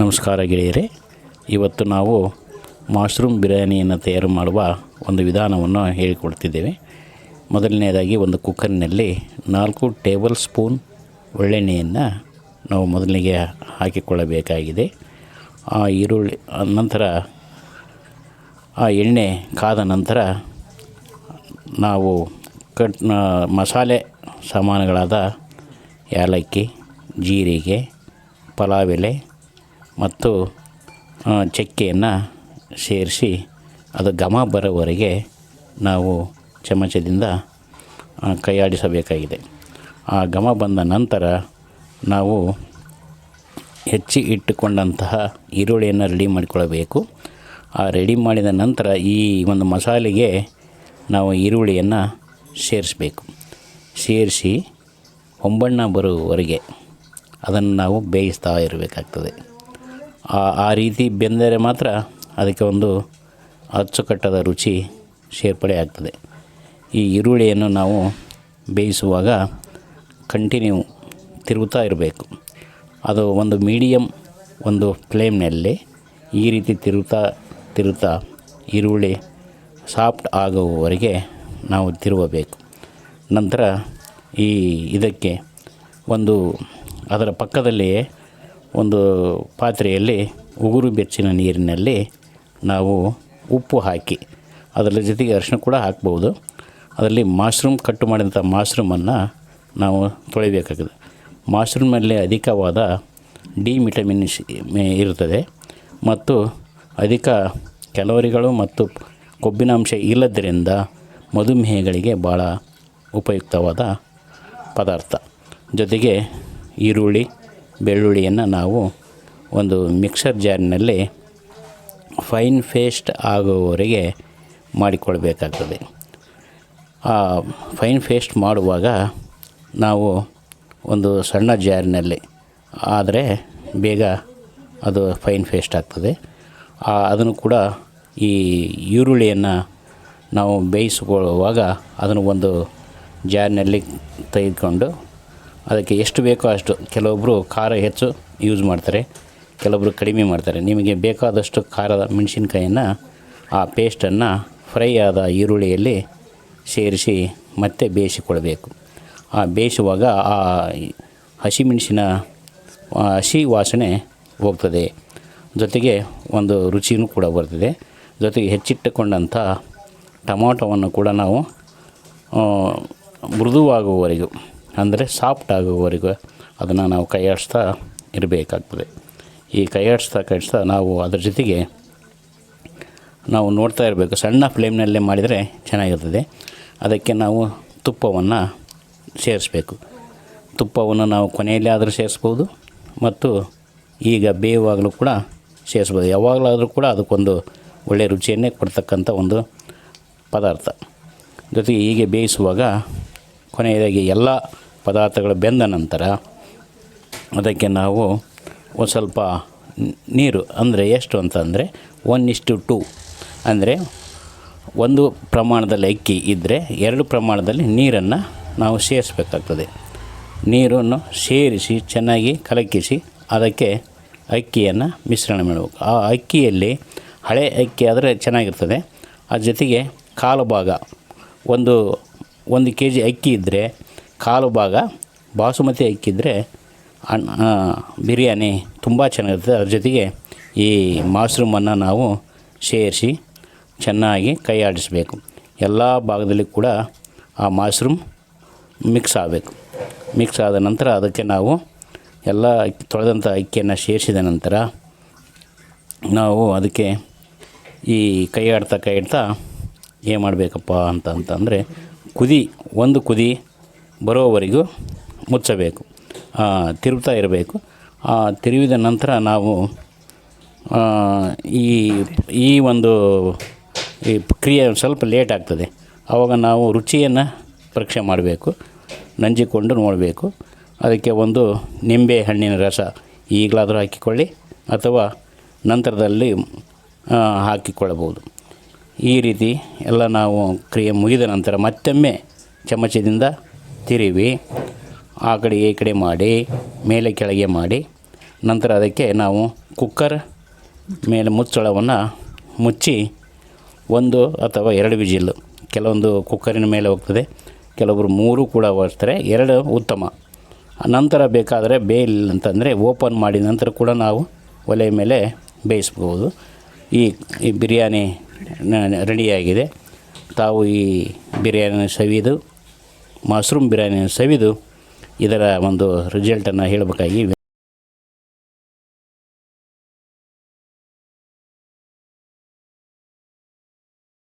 ನಮಸ್ಕಾರ ಗೆಳೆಯರೇ, ಇವತ್ತು ನಾವು ಮಶ್ರೂಮ್ ಬಿರಿಯಾನಿಯನ್ನು ತಯಾರು ಮಾಡುವ ಒಂದು ವಿಧಾನವನ್ನು ಹೇಳಿಕೊಡ್ತಿದ್ದೇವೆ. ಮೊದಲನೇದಾಗಿ ಒಂದು ಕುಕ್ಕರ್ನಲ್ಲಿ 4 ಟೇಬಲ್ ಸ್ಪೂನ್ ಒಳ್ಳೆಣ್ಣೆಯನ್ನು ನಾವು ಮೊದಲಿಗೆ ಹಾಕಿಕೊಳ್ಳಬೇಕಾಗಿದೆ. ಆ ಈರುಳ್ಳಿ ನಂತರ ಆ ಎಣ್ಣೆ ಕಾದ ನಂತರ ನಾವು ಮಸಾಲೆ ಸಾಮಾನುಗಳಾದ ಏಲಕ್ಕಿ, ಜೀರಿಗೆ, ಪಲಾವ್ ಎಲೆ ಮತ್ತು ಚಕ್ಕೆಯನ್ನು ಸೇರಿಸಿ ಅದು ಘಮ ಬರೋವರೆಗೆ ನಾವು ಚಮಚದಿಂದ ಕೈಯಾಡಿಸಬೇಕಾಗಿದೆ. ಆ ಘಮ ಬಂದ ನಂತರ ನಾವು ಹೆಚ್ಚಿ ಇಟ್ಟುಕೊಂಡಂತಹ ಈರುಳ್ಳಿಯನ್ನು ರೆಡಿ ಮಾಡಿಕೊಳ್ಳಬೇಕು. ಆ ರೆಡಿ ಮಾಡಿದ ನಂತರ ಈ ಒಂದು ಮಸಾಲೆಗೆ ನಾವು ಈರುಳ್ಳಿಯನ್ನು ಸೇರಿಸಿ ಹೊಂಬಣ್ಣ ಬರುವವರೆಗೆ ಅದನ್ನು ನಾವು ಬೇಯಿಸ್ತಾ ಇರಬೇಕಾಗ್ತದೆ. ಆ ರೀತಿ ಬೆಂದರೆ ಮಾತ್ರ ಅದಕ್ಕೆ ಒಂದು ಅಚ್ಚುಕಟ್ಟಾದ ರುಚಿ ಸೇರ್ಪಡೆ ಆಗ್ತದೆ. ಈ ಈರುಳ್ಳಿಯನ್ನು ನಾವು ಬೇಯಿಸುವಾಗ ಕಂಟಿನ್ಯೂ ತಿರುಗುತ್ತಾ ಇರಬೇಕು. ಅದು ಒಂದು ಮೀಡಿಯಮ್ ಒಂದು ಫ್ಲೇಮ್ನಲ್ಲಿ ಈ ರೀತಿ ತಿರುಗುತ್ತಾ ಈರುಳ್ಳಿ ಸಾಫ್ಟ್ ಆಗುವವರೆಗೆ ನಾವು ತಿರುಗಬೇಕು. ನಂತರ ಇದಕ್ಕೆ ಅದರ ಪಕ್ಕದಲ್ಲಿಯೇ ಒಂದು ಪಾತ್ರೆಯಲ್ಲಿ ಉಗುರು ಬೆಚ್ಚಗಿನ ನೀರಿನಲ್ಲಿ ನಾವು ಉಪ್ಪು ಹಾಕಿ ಅದರ ಜೊತೆಗೆ ಅರಿಶಿಣ ಕೂಡ ಹಾಕ್ಬೋದು. ಅದರಲ್ಲಿ ಕಟ್ಟು ಮಾಡಿದಂಥ ಮಶ್ರೂಮನ್ನು ನಾವು ತೊಳಿಬೇಕಾಗಿದೆ. ಮಶ್ರೂಮಲ್ಲಿ ಅಧಿಕವಾದ ಡಿ ವಿಟಮಿನ್ ಇರುತ್ತದೆ ಮತ್ತು ಅಧಿಕ ಕ್ಯಾಲೋರಿಗಳು ಮತ್ತು ಕೊಬ್ಬಿನಾಂಶ ಇಲ್ಲದರಿಂದ ಮಧುಮೇಹಗಳಿಗೆ ಭಾಳ ಉಪಯುಕ್ತವಾದ ಪದಾರ್ಥ. ಜೊತೆಗೆ ಈರುಳ್ಳಿ, ಬೆಳ್ಳುಳ್ಳಿಯನ್ನು ನಾವು ಒಂದು ಮಿಕ್ಸರ್ ಜಾರಿನಲ್ಲಿ ಫೈನ್ ಪೇಸ್ಟ್ ಆಗುವವರೆಗೆ ಮಾಡಿಕೊಳ್ಬೇಕಾಗ್ತದೆ. ಆ ಫೈನ್ ಪೇಸ್ಟ್ ಮಾಡುವಾಗ ನಾವು ಒಂದು ಸಣ್ಣ ಜಾರಿನಲ್ಲಿ ಆದರೆ ಬೇಗ ಅದು ಫೈನ್ ಪೇಸ್ಟ್ ಆಗ್ತದೆ. ಅದನ್ನು ಕೂಡ ಈ ಈರುಳ್ಳಿಯನ್ನು ನಾವು ಬೇಯಿಸಿಕೊಳ್ಳುವಾಗ ಅದನ್ನು ಒಂದು ಜಾರಿನಲ್ಲಿ ತೆಗೆದುಕೊಂಡು ಅದಕ್ಕೆ ಎಷ್ಟು ಬೇಕೋ ಅಷ್ಟು, ಕೆಲವೊಬ್ಬರು ಖಾರ ಹೆಚ್ಚು ಯೂಸ್ ಮಾಡ್ತಾರೆ, ಕೆಲವೊಬ್ಬರು ಕಡಿಮೆ ಮಾಡ್ತಾರೆ. ನಿಮಗೆ ಬೇಕಾದಷ್ಟು ಖಾರದ ಮೆಣಸಿನ್ಕಾಯನ್ನು ಆ ಪೇಸ್ಟನ್ನು ಫ್ರೈ ಆದ ಈರುಳ್ಳಿಯಲ್ಲಿ ಸೇರಿಸಿ ಮತ್ತೆ ಬೇಯಿಸಿಕೊಳ್ಬೇಕು. ಬೇಯಿಸುವಾಗ ಆ ಹಸಿಮೆಣಸಿನ ಹಸಿ ವಾಸನೆ ಹೋಗ್ತದೆ. ಜೊತೆಗೆ ಒಂದು ರುಚಿಯೂ ಕೂಡ ಬರ್ತದೆ. ಜೊತೆಗೆ ಹೆಚ್ಚಿಟ್ಟುಕೊಂಡಂಥ ಟೊಮಾಟೊವನ್ನು ಕೂಡ ನಾವು ಮೃದುವಾಗುವವರೆಗೂ ಅಂದರೆ ಸಾಫ್ಟ್ ಆಗುವವರೆಗೂ ಅದನ್ನು ನಾವು ಕೈಯಾಡಿಸ್ತಾ ಇರಬೇಕಾಗ್ತದೆ. ಈ ಕೈಯಾಡಿಸ್ತಾ ನಾವು ಅದರ ಜೊತೆಗೆ ನಾವು ನೋಡ್ತಾ ಇರಬೇಕು. ಸಣ್ಣ ಫ್ಲೇಮ್ನಲ್ಲೇ ಮಾಡಿದರೆ ಚೆನ್ನಾಗಿರ್ತದೆ. ಅದಕ್ಕೆ ನಾವು ತುಪ್ಪವನ್ನು ಸೇರಿಸಬೇಕು. ತುಪ್ಪವನ್ನು ನಾವು ಕೊನೆಯಲ್ಲಿ ಆದರೂ ಸೇರಿಸ್ಬೋದು ಮತ್ತು ಈಗ ಬೇಯುವಾಗಲೂ ಕೂಡ ಸೇರಿಸ್ಬೋದು. ಯಾವಾಗಲಾದರೂ ಕೂಡ ಅದಕ್ಕೊಂದು ಒಳ್ಳೆಯ ರುಚಿಯನ್ನೇ ಕೊಡ್ತಕ್ಕಂಥ ಒಂದು ಪದಾರ್ಥ. ಜೊತೆಗೆ ಹೀಗೆ ಬೇಯಿಸುವಾಗ ಕೊನೆಯದಾಗಿ ಎಲ್ಲ ಪದಾರ್ಥಗಳು ಬೆಂದ ನಂತರ ಅದಕ್ಕೆ ನಾವು ಒಂದು ಸ್ವಲ್ಪ ನೀರು, ಅಂದರೆ ಎಷ್ಟು ಅಂತಂದರೆ 1:2 ಅಂದರೆ ಒಂದು ಪ್ರಮಾಣದಲ್ಲಿ ಅಕ್ಕಿ ಇದ್ದರೆ 2 ಪ್ರಮಾಣದಲ್ಲಿ ನೀರನ್ನು ನಾವು ಸೇರಿಸಬೇಕಾಗ್ತದೆ. ನೀರನ್ನು ಸೇರಿಸಿ ಚೆನ್ನಾಗಿ ಕಲಕಿಸಿ ಅದಕ್ಕೆ ಅಕ್ಕಿಯನ್ನು ಮಿಶ್ರಣ ಮಾಡಬೇಕು. ಆ ಅಕ್ಕಿಯಲ್ಲಿ ಹಳೆ ಅಕ್ಕಿ ಆದರೆ ಚೆನ್ನಾಗಿರ್ತದೆ. ಅದ್ರ ಜೊತೆಗೆ ಕಾಲು ಭಾಗ ಒಂದು kg ಅಕ್ಕಿ ಇದ್ದರೆ ಕಾಲು ಭಾಗ ಬಾಸುಮತಿ ಅಕ್ಕಿ ಇದ್ದರೆ ಬಿರಿಯಾನಿ ತುಂಬ ಚೆನ್ನಾಗಿರ್ತದೆ. ಅದ್ರ ಜೊತೆಗೆ ಈ ಮಶ್ರೂಮನ್ನು ನಾವು ಸೇರಿಸಿ ಚೆನ್ನಾಗಿ ಕೈ ಆಡಿಸಬೇಕು. ಎಲ್ಲ ಭಾಗದಲ್ಲಿ ಕೂಡ ಆ ಮಶ್ರೂಮ್ ಮಿಕ್ಸ್ ಆಗಬೇಕು. ಮಿಕ್ಸ್ ಆದ ನಂತರ ಅದಕ್ಕೆ ನಾವು ಎಲ್ಲ ತೊಳೆದಂಥ ಅಕ್ಕಿಯನ್ನು ಸೇರಿಸಿದ ನಂತರ ನಾವು ಅದಕ್ಕೆ ಈ ಕೈ ಆಡ್ತಾ ಏನು ಮಾಡಬೇಕಪ್ಪ ಅಂತಂದರೆ ಒಂದು ಕುದಿ ಬರೋವರೆಗೂ ಮುಚ್ಚಬೇಕು, ತಿರುಗ್ತಾ ಇರಬೇಕು. ತಿರುವಿದ ನಂತರ ನಾವು ಈ ಒಂದು ಕ್ರಿಯೆ ಸ್ವಲ್ಪ ಲೇಟ್ ಆಗ್ತದೆ. ಆವಾಗ ನಾವು ರುಚಿಯನ್ನು ಪರೀಕ್ಷೆ ಮಾಡಬೇಕು, ನಂಜಿಕೊಂಡು ನೋಡಬೇಕು. ಅದಕ್ಕೆ ಒಂದು ನಿಂಬೆ ಹಣ್ಣಿನ ರಸ ಈಗಲಾದರೂ ಹಾಕಿಕೊಳ್ಳಿ ಅಥವಾ ನಂತರದಲ್ಲಿ ಹಾಕಿಕೊಳ್ಳಬಹುದು. ಈ ರೀತಿ ಎಲ್ಲ ನಾವು ಕ್ರಿಯೆ ಮುಗಿದ ನಂತರ ಮತ್ತೊಮ್ಮೆ ಚಮಚದಿಂದ ತಿರುವಿ ಆ ಕಡೆ ಈ ಕಡೆ ಮಾಡಿ ಮೇಲೆ ಕೆಳಗೆ ಮಾಡಿ ನಂತರ ಅದಕ್ಕೆ ನಾವು ಕುಕ್ಕರ್ ಮೇಲೆ ಮುಚ್ಚಳವನ್ನು ಮುಚ್ಚಿ 1 ಅಥವಾ 2 ವಿಜಿಲ್ಲು, ಕೆಲವೊಂದು ಕುಕ್ಕರಿನ ಮೇಲೆ ಹೋಗ್ತದೆ, ಕೆಲವೊಬ್ಬರು 3 ಕೂಡ ಬರ್ತಾರೆ, 2 ಉತ್ತಮ. ನಂತರ ಬೇಕಾದರೆ ಬೇಯಿಲ್ಲ ಅಂತಂದರೆ ಓಪನ್ ಮಾಡಿ ನಂತರ ಕೂಡ ನಾವು ಒಲೆ ಮೇಲೆ ಬೇಯಿಸ್ಬೋದು. ಈ ಬಿರಿಯಾನಿ ರೆಡಿಯಾಗಿದೆ. ತಾವು ಈ ಬಿರಿಯಾನಿನ ಸವಿದು, ಮಶ್ರೂಮ್ ಬಿರಿಯಾನಿನ ಸವಿದು ಇದರ ಒಂದು ರಿಸಲ್ಟನ್ನು ಹೇಳಬೇಕಾಗಿ